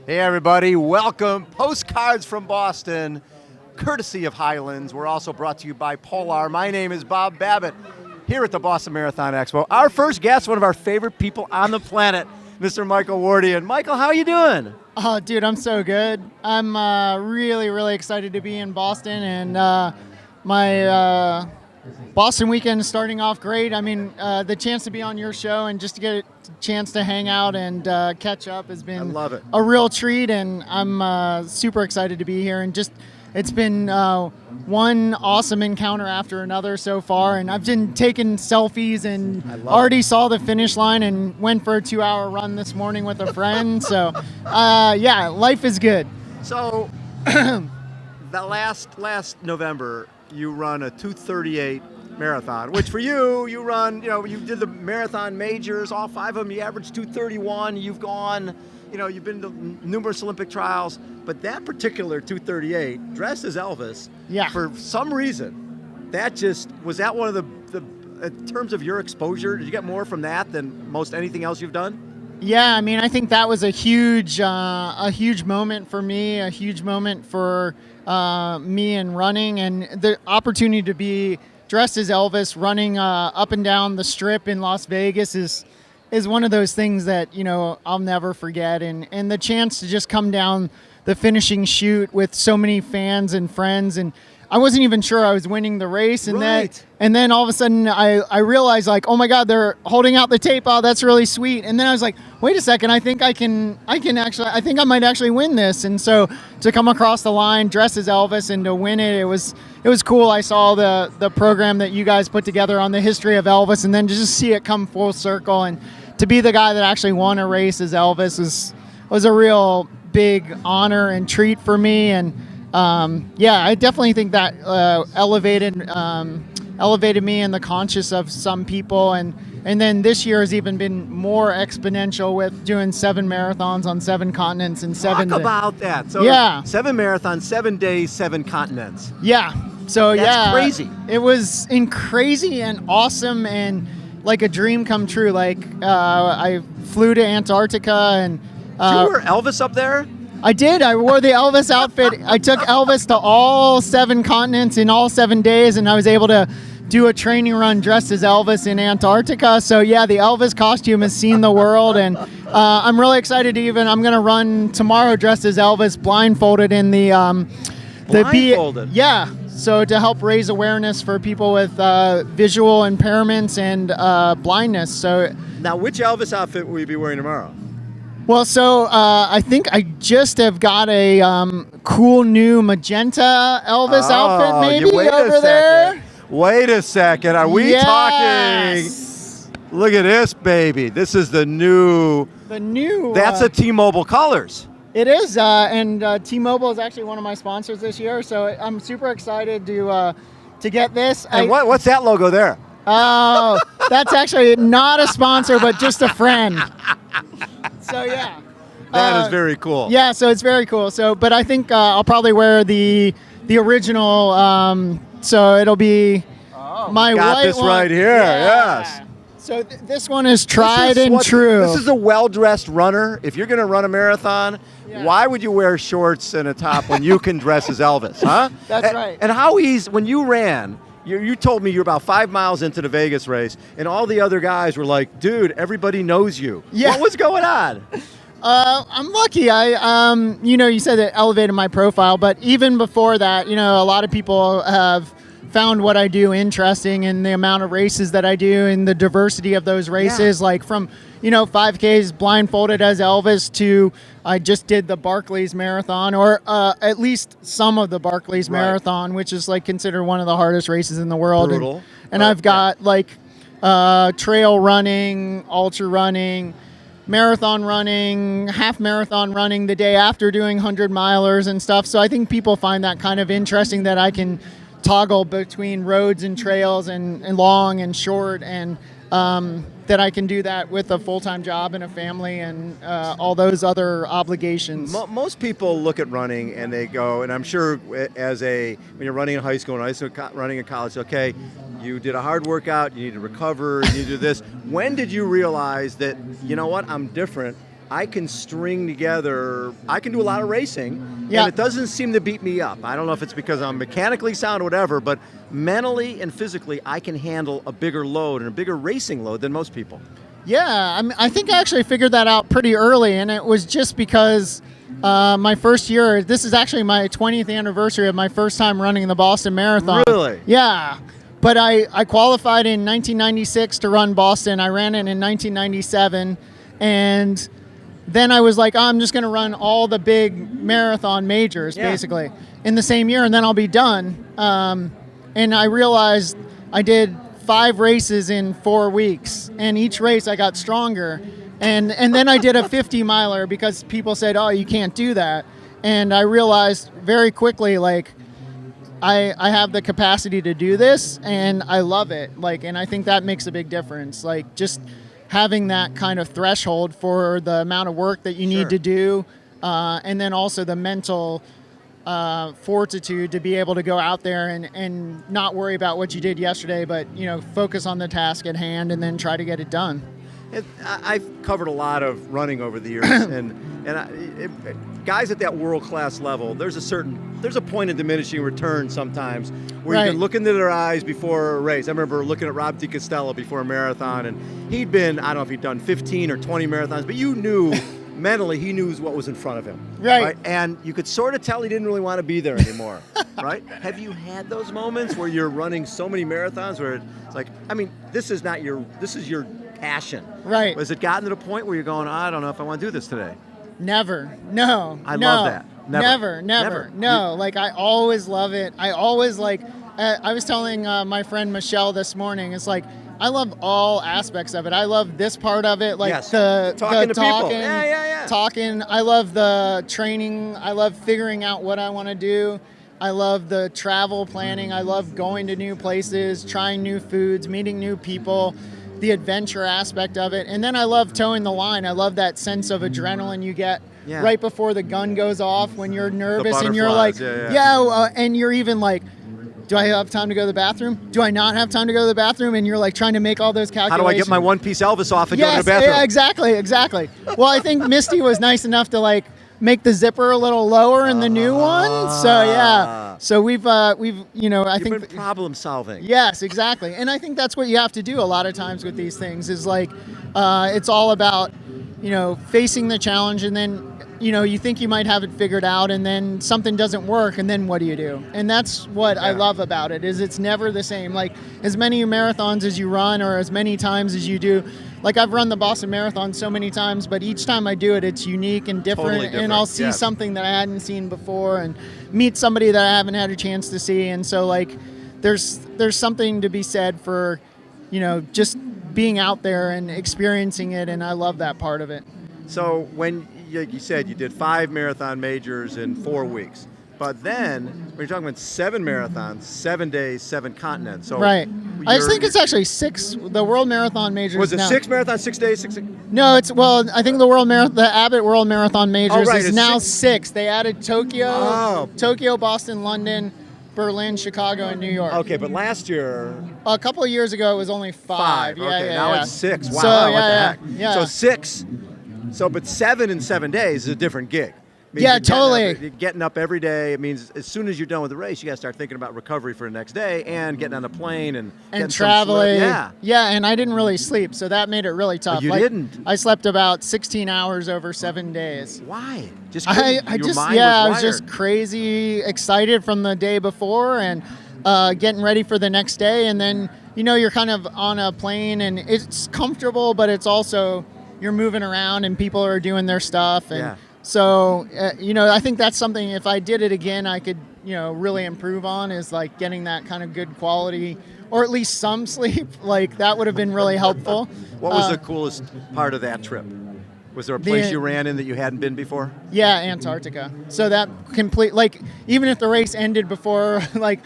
Hey everybody, welcome. Postcards from Boston, courtesy of Highlands. We're also brought to you by Polar. My name is Bob Babbitt, here at the Boston Marathon Expo. Our first guest, one of our favorite people on the planet, Mr. Michael Wardian. Michael, how are you doing? Oh, dude, I'm so good. I'm really excited to be in Boston, and my Boston weekend is starting off great. I mean, the chance to be on your show and just to get a chance to hang out and catch up has been I love it. a real treat, and I'm super excited to be here. And just it's been one awesome encounter after another so far, and I've been taking selfies and already saw the finish line and went for a 2-hour run this morning with a friend. So, yeah, life is good. So, the last November, you run a 2:38 marathon, which for you run, you did the marathon majors, all 5 of them, you averaged 2:31, you've gone, you've been to numerous Olympic trials, but that particular 2:38, dressed as Elvis, Yeah. for some reason, was that one of the in terms of your exposure, did you get more from that than most anything else you've done? Yeah, I mean, I think that was a huge moment for me, a huge moment for me in running, and the opportunity to be dressed as Elvis running up and down the strip in Las Vegas is one of those things that, I'll never forget. And the chance to just come down the finishing chute with so many fans and friends, and I wasn't even sure I was winning the race, and Right. then all of a sudden I realized, like, oh my God, they're holding out the tape. Oh, that's really sweet. And then I was like, wait a second, I think I might actually win this. And so to come across the line dressed as Elvis and to win it, it was cool. I saw the program that you guys put together on the history of Elvis, and then to just see it come full circle and to be the guy that actually won a race as Elvis was a real big honor and treat for me. And yeah, I definitely think that elevated me in the conscious of some people, and then this year has even been more exponential with doing 7 marathons on 7 continents and 7 Talk about that. So Yeah. 7 marathons, 7 days, 7 continents. Yeah. So That's crazy. It was crazy and awesome and like a dream come true. Like I flew to Antarctica and Did you wear Elvis up there? I did. I wore the Elvis outfit. I took Elvis to all 7 continents in all 7 days, and I was able to do a training run dressed as Elvis in Antarctica. So yeah, the Elvis costume has seen the world, and I'm really excited to I'm going to run tomorrow dressed as Elvis, blindfolded in the Blindfolded? Yeah. So to help raise awareness for people with visual impairments and blindness. So Now, which Elvis outfit will you be wearing tomorrow? well, so I think I just have got a cool new magenta Elvis outfit maybe over there. Wait a second. Are we Yes. talking? Look at this, baby. This is the new. The new. That's a T-Mobile colors. It is, and T-Mobile is actually one of my sponsors this year, so I'm super excited to get this. And what's that logo there? Oh, that's actually not a sponsor, but just a friend. So yeah. That is very cool. Yeah, so it's very cool. So, but I think I'll probably wear the original. So it'll be my Got white this one. right here. Yeah. Yes. So this one is tried and true. This is a well-dressed runner. If you're going to run a marathon, Yeah. why would you wear shorts and a top when you can dress as Elvis, huh? That's right. And how when you ran, you told me you're about 5 miles into the Vegas race, and all the other guys were like, dude, everybody knows you. Yeah. What was going on? I'm lucky. You said it elevated my profile, but even before that, a lot of people have found what I do interesting, and the amount of races that I do and the diversity of those races, like from, 5Ks blindfolded as Elvis to I just did the Barclays Marathon, or at least some of the Barclays Marathon, which is like considered one of the hardest races in the world. Brutal. And I've got trail running, ultra running, marathon running, half marathon running the day after doing 100-milers and stuff. So I think people find that kind of interesting, that I can toggle between roads and trails and long and short, and that I can do that with a full-time job and a family and all those other obligations. Most people look at running and they go, and I'm sure when you're running in high school and running in college, okay, you did a hard workout, you need to recover, you need to do this. When did you realize that, you know what, I'm different I can string together, I can do a lot of racing, Yeah. and it doesn't seem to beat me up. I don't know if it's because I'm mechanically sound or whatever, but mentally and physically, I can handle a bigger load and a bigger racing load than most people. Yeah, I think I actually figured that out pretty early, and it was just because my first year, this is actually my 20th anniversary of my first time running the Boston Marathon. Really? Yeah. But I qualified in 1996 to run Boston. I ran it in 1997, and then I was like, I'm just going to run all the big marathon majors, basically, in the same year, and then I'll be done. And I realized I did 5 races in 4 weeks, and each race I got stronger. And then I did a 50-miler because people said, oh, you can't do that. And I realized very quickly, like, I have the capacity to do this, and I love it. Like, and I think that makes a big difference. Like, just having that kind of threshold for the amount of work that you need to do, and then also the mental fortitude to be able to go out there and not worry about what you did yesterday, but, you know, focus on the task at hand and then try to get it done. I've covered a lot of running over the years, and guys at that world-class level, there's a point of diminishing return sometimes where you can look into their eyes before a race. I remember looking at Rob DiCostello before a marathon, and he'd been, I don't know if he'd done 15 or 20 marathons, but you knew mentally he knew what was in front of him. Right? And you could sort of tell he didn't really want to be there anymore. Right? Have you had those moments where you're running so many marathons where it's like, I mean, this is your passion. Right. Has it gotten to the point where you're going, I don't know if I want to do this today? Never. No. I love that. Never. No. Like, I always love it. I always like, I was telling my friend Michelle this morning, it's like, I love all aspects of it. I love this part of it, like the talking to people. Talking. I love the training. I love figuring out what I want to do. I love the travel planning. I love going to new places, trying new foods, meeting new people, the adventure aspect of it. And then I love towing the line. I love that sense of adrenaline you get right before the gun goes off when you're nervous and you're like, and you're even like, do I have time to go to the bathroom? Do I not have time to go to the bathroom? And you're like trying to make all those calculations. How do I get my one-piece Elvis off and go to the bathroom? Yeah, exactly. Well, I think Misty was nice enough to like make the zipper a little lower in the new one. So so we've you know, I think been problem solving. Yes, exactly. And I think that's what you have to do a lot of times with these things is like it's all about, you know, facing the challenge, and then, you know, you think you might have it figured out, and then something doesn't work, and then what do you do? And that's what I love about it, is it's never the same. Like, as many marathons as you run, or as many times as you do, like, I've run the Boston Marathon so many times, but each time I do it, it's unique and different, totally different. And I'll see something that I hadn't seen before, and meet somebody that I haven't had a chance to see. And so, like, there's something to be said for, you know, just being out there and experiencing it, and I love that part of it. So when you said you did 5 marathon majors in 4 weeks, but then when you're talking about 7 marathons, 7 days, 7 continents. So I think it's actually 6. The World Marathon Majors. Was it now, 6 marathons, 6 days, 6? No, I think the Abbott World Marathon Majors is now 6. They added Tokyo, Boston, London, Berlin, Chicago, and New York. Okay, but last year, a couple of years ago, it was only 5. Now it's 6. Wow, so, what the heck? Yeah. So 6. So, but 7 in 7 days is a different gig. Totally. Getting up every day. It means as soon as you're done with the race, you got to start thinking about recovery for the next day and getting on a plane and traveling. And I didn't really sleep, so that made it really tough. Oh, you didn't? I slept about 16 hours over 7 days. Why? I was just crazy excited from the day before and getting ready for the next day, and then, you know, you're kind of on a plane and it's comfortable, but it's also you're moving around and people are doing their stuff, and so, you know, I think that's something, if I did it again, I could, you know, really improve on, is like getting that kind of good quality, or at least some sleep. Like, that would have been really helpful. What was the coolest part of that trip? Was there a place you ran in that you hadn't been before? Yeah, Antarctica. So that even if the race ended before, like,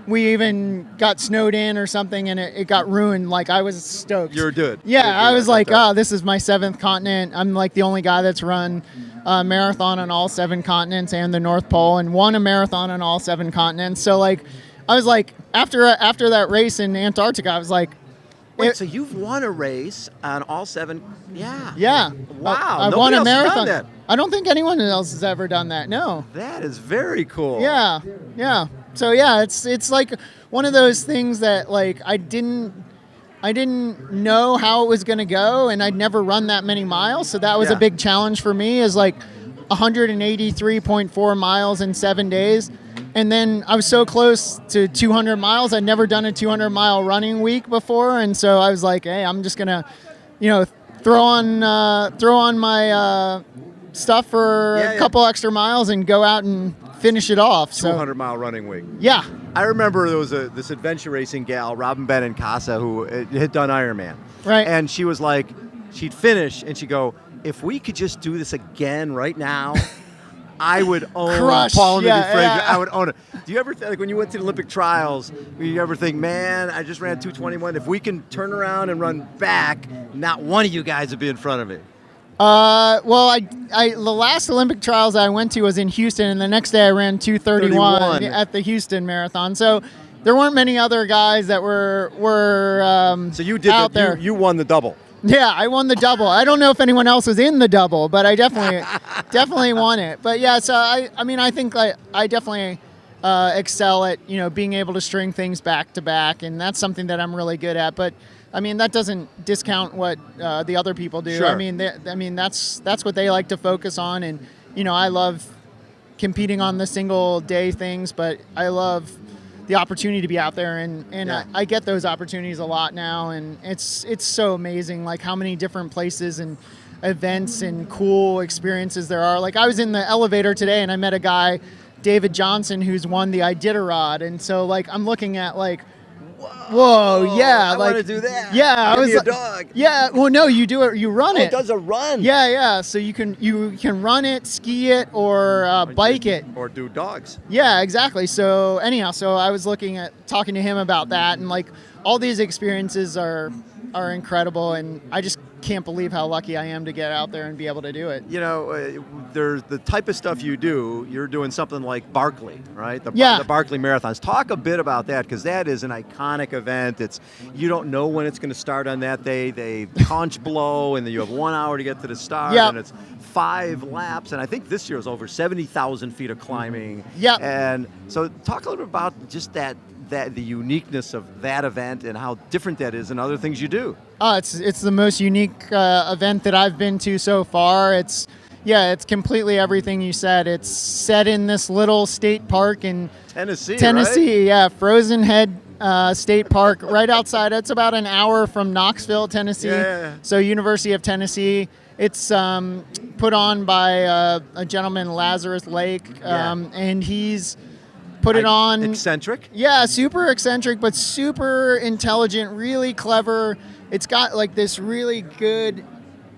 we even got snowed in or something and it got ruined, like, I was stoked. You're good. Yeah, I was like, this is my 7th continent. I'm like the only guy that's run a marathon on all 7 continents and the North Pole, and won a marathon on all 7 continents. So, like, I was like, after that race in Antarctica, I was like, Wait, so you've won a race on all 7? Yeah. Yeah. Wow. I Nobody won a else has marathon. done that. I don't think anyone else has ever done that. No. That is very cool. Yeah. Yeah. So yeah, it's like one of those things that like I didn't know how it was going to go, and I'd never run that many miles, so that was a big challenge for me. Is like 183.4 miles in 7 days. And then I was so close to 200 miles. I'd never done a 200-mile running week before, and so I was like, "Hey, I'm just gonna, throw on my stuff for a couple extra miles and go out and finish it off." So 200-mile running week. Yeah, I remember there was this adventure racing gal, Robin Benincasa, who had done Ironman. Right. And she was like, she'd finish and she'd go, "If we could just do this again right now." I would own Paul Fraser. I would own it. Do you ever think, like when you went to the Olympic trials, do you ever think, man, I just ran 221. If we can turn around and run back, not one of you guys would be in front of me. Well, I the last Olympic trials I went to was in Houston, and the next day I ran 231 at the Houston Marathon. So there weren't many other guys that were so you did out there. You won the double. Yeah, I won the double. I don't know if anyone else was in the double, but I definitely won it. But yeah, so I mean, I think I definitely excel at being able to string things back to back, and that's something that I'm really good at. But I mean, that doesn't discount what the other people do. Sure. I mean, that's what they like to focus on, and I love competing on the single day things, but I love the opportunity to be out there, and I get those opportunities a lot now, and it's so amazing, like how many different places and events and cool experiences there are. Like I was in the elevator today and I met a guy, David Johnson, who's won the Iditarod, and so like I'm looking at like, whoa, yeah, I want to do that. Yeah, Give me a dog. Yeah, well, no, you do it. You run it. It does a run. Yeah. So you can run it, ski it, or bike it, or do dogs. Yeah, exactly. So anyhow, so I was talking to him about that, and like all these experiences are incredible, and I just can't believe how lucky I am to get out there and be able to do it. There's the type of stuff you do. You're doing something like Barkley, right? The Barkley Marathons. Talk a bit about that, because that is an iconic event. You don't know when it's going to start on that day. They conch blow, and then you have 1 hour to get to the start, and it's 5 laps, and I think this year is over 70,000 feet of climbing. Yeah. And so talk a little bit about just that the uniqueness of that event and how different that is than other things you do. It's the most unique event that I've been to so far. It's completely everything you said. It's set in this little state park in Tennessee, right? Yeah, Frozen Head State Park, right outside. It's about an hour from Knoxville, Tennessee. Yeah. So University of Tennessee. It's put on by a gentleman, Lazarus Lake, and he's put it on. Eccentric? Yeah, super eccentric, but super intelligent, really clever. It's got like this really good,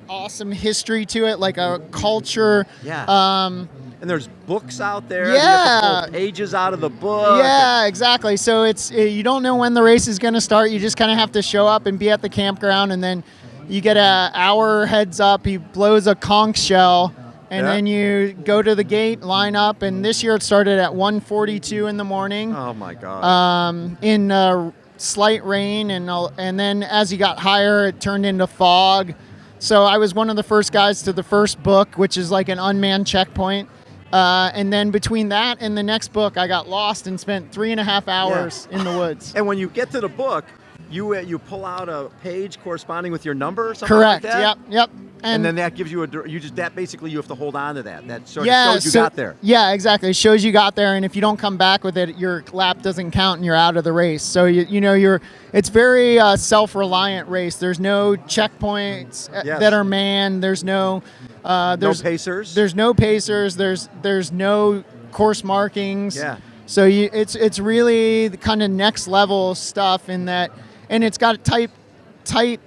awesome history to it, like a culture. Yeah. And there's books out there. Yeah. You have to pull pages out of the book. Yeah, exactly. So you don't know when the race is going to start. You just kind of have to show up and be at the campground, and then you get an hour heads up. He blows a conch shell. And then you go to the gate, line up, and this year it started at 1:42 in the morning. Oh my God! In slight rain, and then as you got higher, it turned into fog. So I was one of the first guys to the first book, which is like an unmanned checkpoint. And then between that and the next book, I got lost and spent 3.5 hours in the woods. And when you get to the book, you pull out a page corresponding with your number or something Correct. like that? Yep. And then that gives you basically you have to hold on to that. That sort of shows you got there. Yeah, exactly. It shows you got there, and if you don't come back with it, your lap doesn't count and you're out of the race. So it's very self-reliant race. There's no checkpoints that are manned. There's no pacers. There's no pacers. There's no course markings. Yeah. So it's really the kind of next level stuff in that, and it's got tight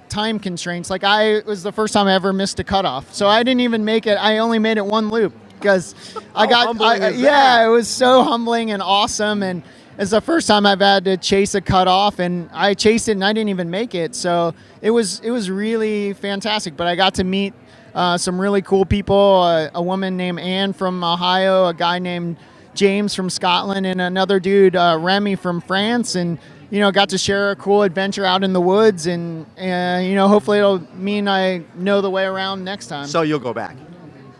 time constraints. Like it was the first time I ever missed a cutoff, so I didn't even make it. I only made it one loop because it was so humbling and awesome, and it's the first time I've had to chase a cutoff, and I chased it and I didn't even make it. So it was really fantastic. But I got to meet some really cool people, a woman named Anne from Ohio, a guy named James from Scotland, and another dude, Remy from France, and got to share a cool adventure out in the woods, and hopefully it'll mean I know the way around next time. So you'll go back.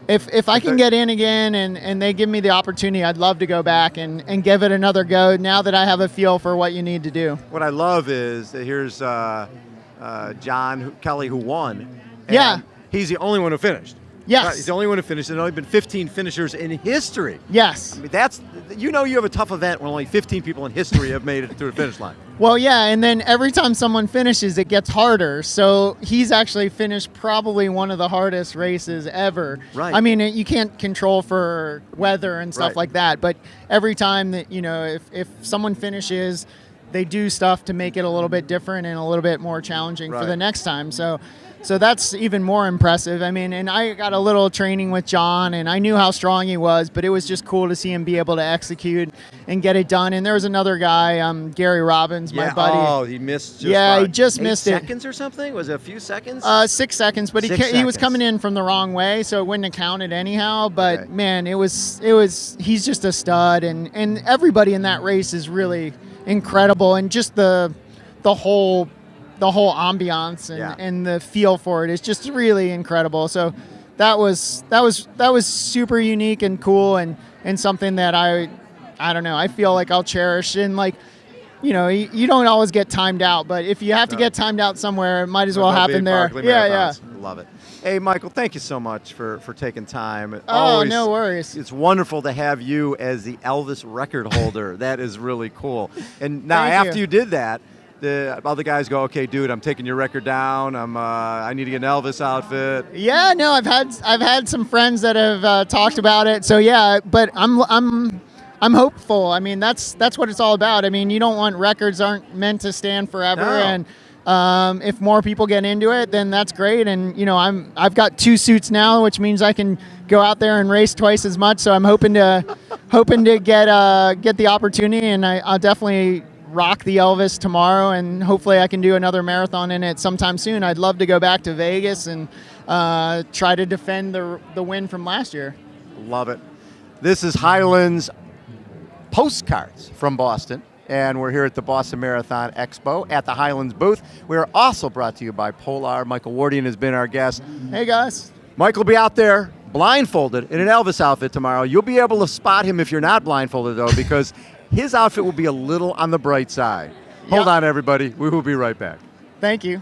If I can get in again and they give me the opportunity, I'd love to go back and give it another go now that I have a feel for what you need to do. What I love is that here's John Kelly, who won. And Yeah. He's the only one who finished. Yes. Right, he's the only one who finished. There's only been 15 finishers in history. Yes. I mean, you have a tough event when only 15 people in history have made it to the finish line. Well, yeah, and then every time someone finishes, it gets harder. So he's actually finished probably one of the hardest races ever. Right. I mean, you can't control for weather and stuff Right. like that, but every time that, if someone finishes, they do stuff to make it a little bit different and a little bit more challenging for Right. the next time. So that's even more impressive. I mean, and I got a little training with John, and I knew how strong he was, but it was just cool to see him be able to execute and get it done. And there was another guy, Gary Robbins, my buddy. Oh, he missed just He just missed 8 it. seconds or something? Was it a few seconds? 6 seconds, but 6 he was seconds. coming in from the wrong way, so it wouldn't have counted anyhow. But Okay. man, he's just a stud, and everybody in that race is really incredible, and just the whole ambiance and the feel for it is just really incredible. So that was super unique and cool, and something that I don't know, I feel like I'll cherish. And like, you don't always get timed out, but if you have to get timed out somewhere, it might as well happen there. Barkley Yeah. Marathons. Love it. Hey, Michael, thank you so much for taking time. Oh, no worries. It's wonderful to have you as the Elvis record holder. That is really cool. And now, Thank after you. you did that, the other guys go, okay, dude, I'm taking your record down. I need to get an Elvis outfit. Yeah, no, I've had some friends that have talked about it. So yeah, but I'm hopeful. I mean, that's what it's all about. I mean, you don't want records aren't meant to stand forever, No. and if more people get into it, then that's great. And I've got 2 suits now, which means I can go out there and race twice as much. So I'm hoping to get the opportunity, and I'll definitely rock the Elvis tomorrow, and hopefully I can do another marathon in it sometime soon. I'd love to go back to Vegas and try to defend the win from last year. Love it. This is Highlands Postcards from Boston, and we're here at the Boston Marathon Expo at the Highlands booth. We're also brought to you by Polar. Michael Wardian has been our guest. Hey guys. Michael will be out there blindfolded in an Elvis outfit tomorrow. You'll be able to spot him if you're not blindfolded, though, because his outfit will be a little on the bright side. Hold Yep. on, everybody. We will be right back. Thank you.